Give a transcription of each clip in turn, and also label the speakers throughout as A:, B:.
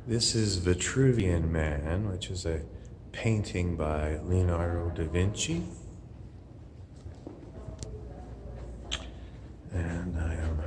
A: This is Vitruvian Man, which is a painting by Leonardo Da Vinci. And I am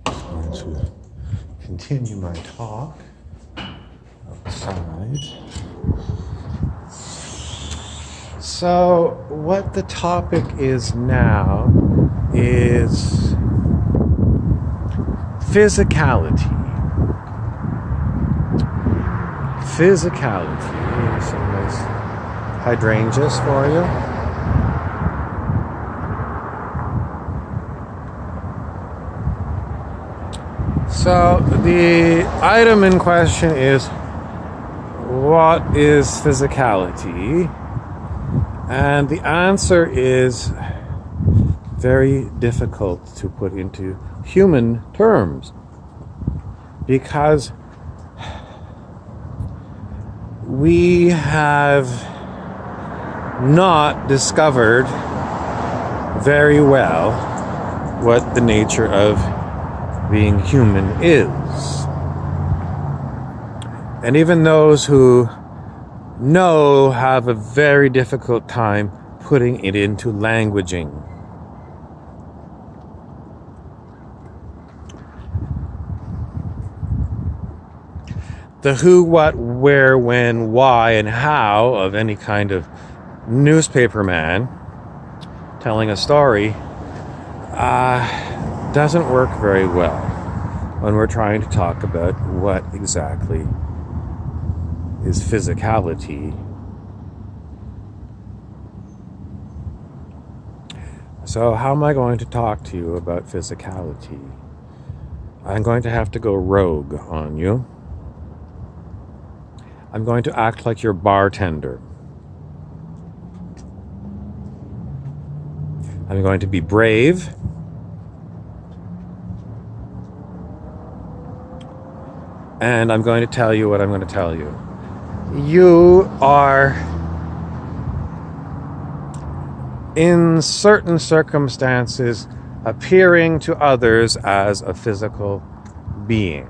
A: going to continue my talk outside. So, what the topic is now is physicality. Physicality. Here's some nice hydrangeas for you. So the item in question is, what is physicality? And the answer is very difficult to put into human terms, because we have not discovered very well what the nature of being human is. And even those who know have a very difficult time putting it into languaging. The who, what, where, when, why, and how of any kind of newspaperman telling a story doesn't work very well when we're trying to talk about what exactly is physicality. So how am I going to talk to you about physicality? I'm going to have to go rogue on you. I'm going to act like your bartender. I'm going to be brave. And I'm going to tell you what I'm going to tell you. You are, in certain circumstances, appearing to others as a physical being.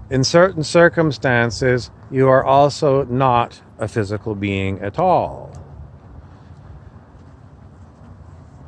A: In certain circumstances, you are also not a physical being at all.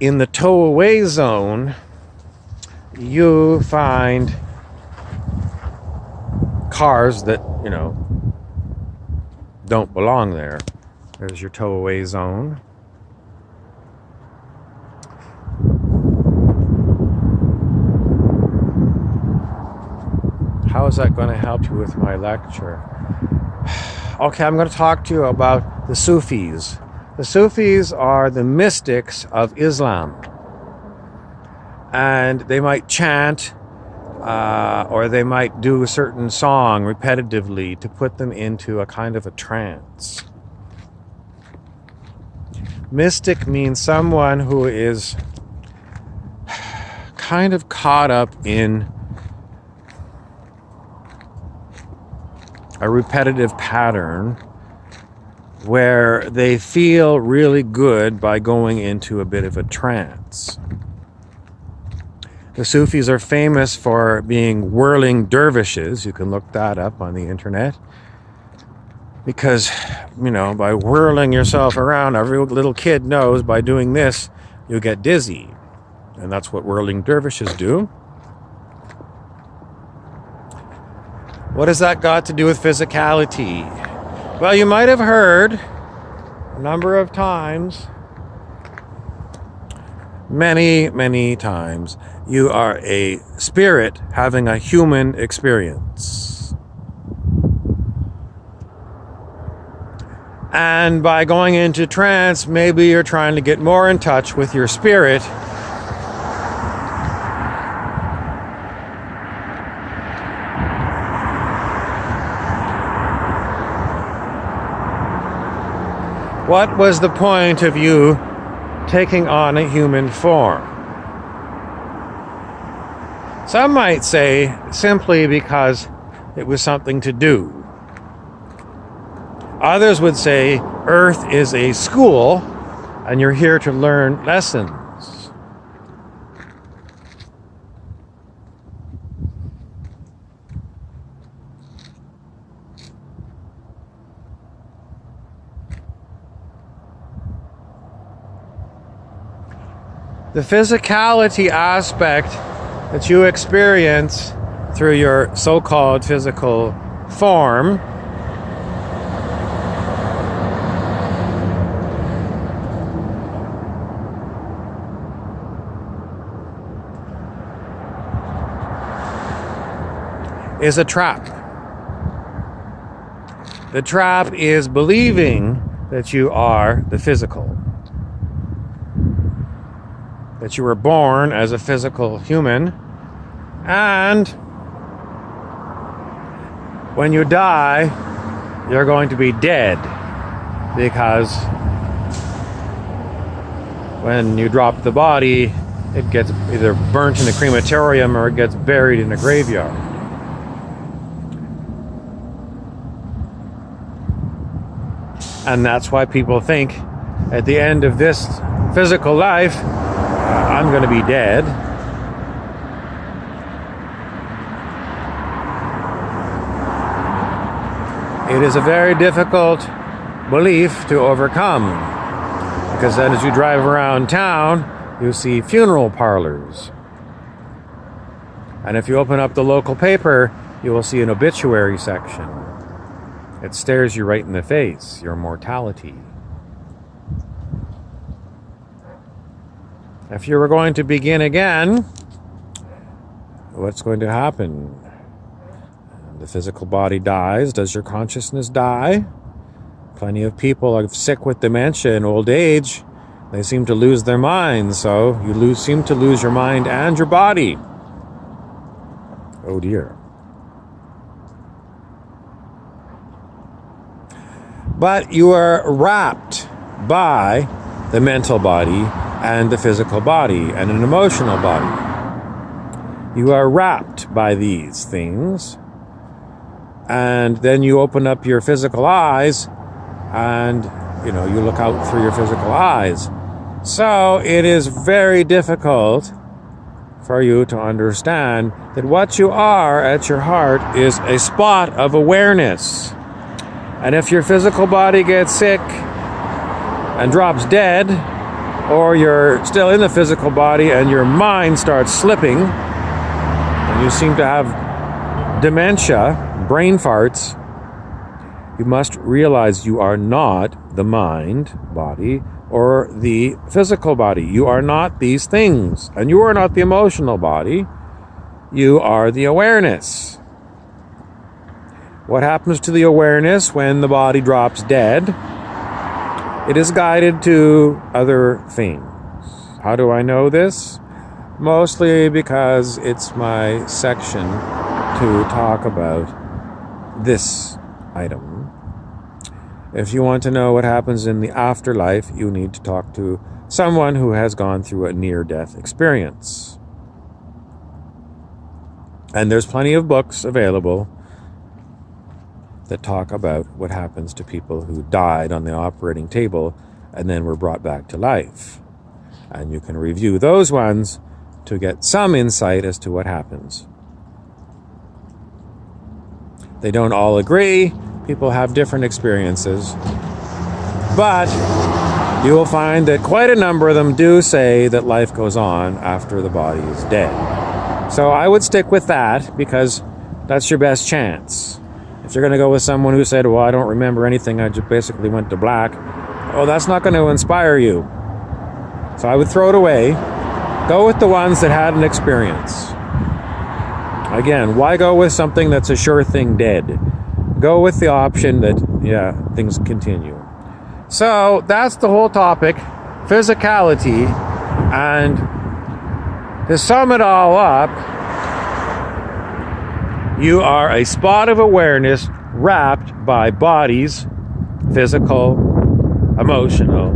A: In the tow-away zone, you find cars that, don't belong there. There's your tow-away zone. How is that going to help you with my lecture? Okay, I'm going to talk to you about the Sufis. The Sufis are the mystics of Islam. And they might chant or they might do a certain song repetitively to put them into a kind of a trance. Mystic means someone who is kind of caught up in a repetitive pattern where they feel really good by going into a bit of a trance. The Sufis are famous for being whirling dervishes. You can look that up on the internet. Because, by whirling yourself around, every little kid knows by doing this, you get dizzy. And that's what whirling dervishes do. What has that got to do with physicality? Well, you might have heard a number of times, many times, you are a spirit having a human experience. And by going into trance, maybe you're trying to get more in touch with your spirit. What was the point of you taking on a human form? Some might say simply because it was something to do. Others would say Earth is a school and you're here to learn lessons. The physicality aspect that you experience through your so-called physical form is a trap. The trap is believing that you are the physical. That you were born as a physical human, and when you die, you're going to be dead, because when you drop the body, it gets either burnt in a crematorium or it gets buried in a graveyard. And that's why people think at the end of this physical life, I'm going to be dead. It is a very difficult belief to overcome, because then as you drive around town, you see funeral parlors. And if you open up the local paper, you will see an obituary section. It stares you right in the face, your mortality. If you were going to begin again, what's going to happen? The physical body dies. Does your consciousness die? Plenty of people are sick with dementia and old age. They seem to lose their minds, so you seem to lose your mind and your body. Oh dear. But you are wrapped by the mental body and the physical body and an emotional body. You are wrapped by these things. And then you open up your physical eyes and, you look out through your physical eyes. So it is very difficult for you to understand that what you are at your heart is a spot of awareness. And if your physical body gets sick and drops dead, or you're still in the physical body and your mind starts slipping, and you seem to have dementia, brain farts, you must realize you are not the mind body or the physical body. You are not these things. And you are not the emotional body. You are the awareness. What happens to the awareness when the body drops dead? It is guided to other things. How do I know this? Mostly because it's my section to talk about this item. If you want to know what happens in the afterlife, you need to talk to someone who has gone through a near-death experience. And there's plenty of books available that talk about what happens to people who died on the operating table and then were brought back to life. And you can review those ones to get some insight as to what happens. They don't all agree. People have different experiences. But you will find that quite a number of them do say that life goes on after the body is dead. So I would stick with that, because that's your best chance. If you're going to go with someone who said, well, I don't remember anything, I just basically went to black, well, that's not going to inspire you. So I would throw it away. Go with the ones that had an experience. Again, why go with something that's a sure thing dead? Go with the option that, things continue. So that's the whole topic, physicality. And to sum it all up, you are a spot of awareness wrapped by bodies, physical, emotional,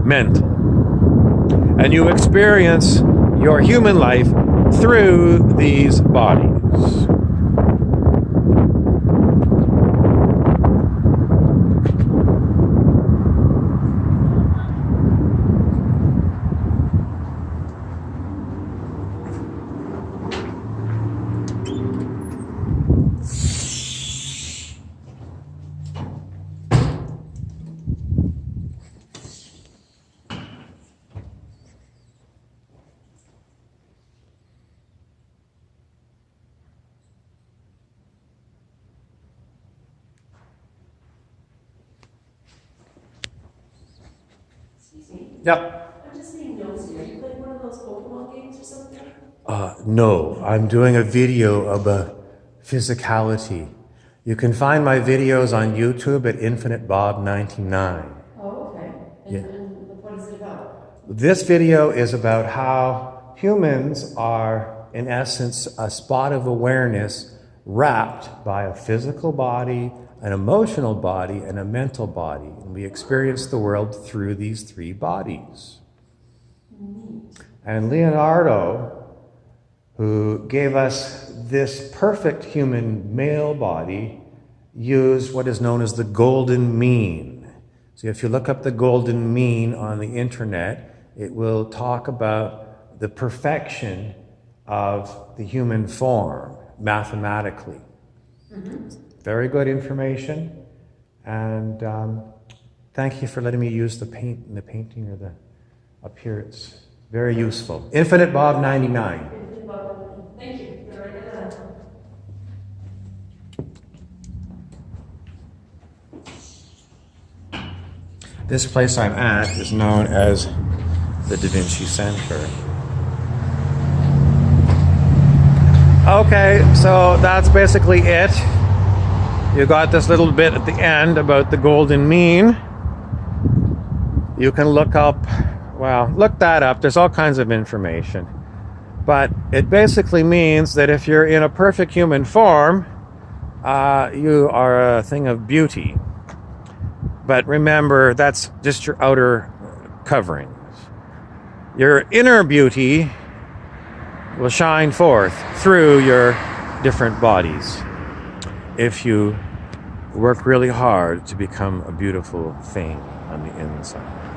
A: mental. And you experience your human life through these bodies. Yep.
B: I'm just being nosy. Are you playing one of those Pokemon games or something?
A: No, I'm doing a video about physicality. You can find my videos on YouTube at InfiniteBob99.
B: Oh, okay.
A: Yeah.
B: And what is it about?
A: This video is about how humans are, in essence, a spot of awareness wrapped by a physical body, an emotional body, and a mental body. And we experience the world through these three bodies. And Leonardo, who gave us this perfect human male body, used what is known as the golden mean. So if you look up the golden mean on the internet, it will talk about the perfection of the human form mathematically. Very good information, and thank you for letting me use the paint in the painting or the up here. It's very useful. Infinite Bob 99.
B: Thank you. You're right at that.
A: This place I'm at is known as the Da Vinci Center. Okay, so that's basically it. You got this little bit at the end about the golden mean. You can look that up. There's all kinds of information. But it basically means that if you're in a perfect human form, you are a thing of beauty. But remember, that's just your outer coverings. Your inner beauty will shine forth through your different bodies if you work really hard to become a beautiful thing on the inside.